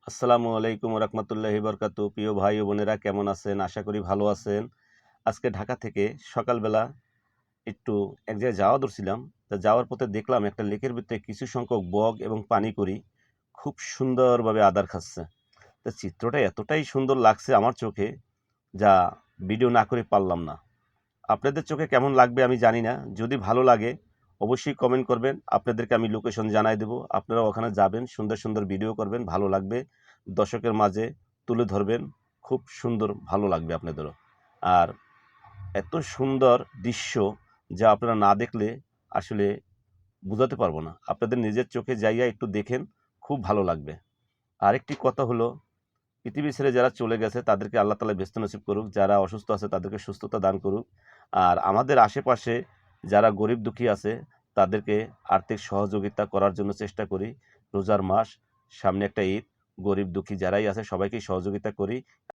আসসালামু আলাইকুম রহমতুল্লাহি বরকাতু। প্রিয় ভাই ও বোনেরা কেমন আছেন? আশা করি ভালো আছেন। আজকে ঢাকা থেকে সকালবেলা একটু এক জায়গায় যাওয়া ধরছিলাম। তা যাওয়ার পথে দেখলাম একটা লেকের ভিতরে কিছু সংখ্যক বক এবং পানিকুড়ি খুব সুন্দরভাবে আদার খাচ্ছে। তা চিত্রটা এতটাই সুন্দর লাগছে আমার চোখে, যা ভিডিও না করে পারলাম না। আপনাদের চোখে কেমন লাগবে আমি জানি না। যদি ভালো লাগে অবশ্যই কমেন্ট করবেন। আপনাদেরকে আমি লোকেশন জানাই দেব। আপনারা ওখানে যাবেন, সুন্দর, সুন্দর ভিডিও করবেন, ভালো লাগবে। দর্শকের মাঝে তুলে ধরবেন। খুব সুন্দর ভালো লাগবে আপনাদেরও। আর এত সুন্দর দৃশ্য যা আপনারা না দেখলে আসলে বুঝাতে পারবো না। আপনাদের নিজের চোখে যাইয়া একটু দেখেন, খুব ভালো লাগবে। আরেকটি কথা হলো, পৃথিবী ছেড়ে যারা চলে গেছে তাদেরকে আল্লাহ তাআলা ব্যস্ত নসিব করুক। যারা অসুস্থ আছে তাদেরকে সুস্থতা দান করুক। আর আমাদের আশেপাশে যারা গরিব দুঃখী আছে তাদেরকে আর্থিক সহযোগিতা করার জন্য চেষ্টা করি। রোজার মাস, সামনে একটা ঈদ, গরিব দুঃখী যারাই আছে সবাইকেই সহযোগিতা করি।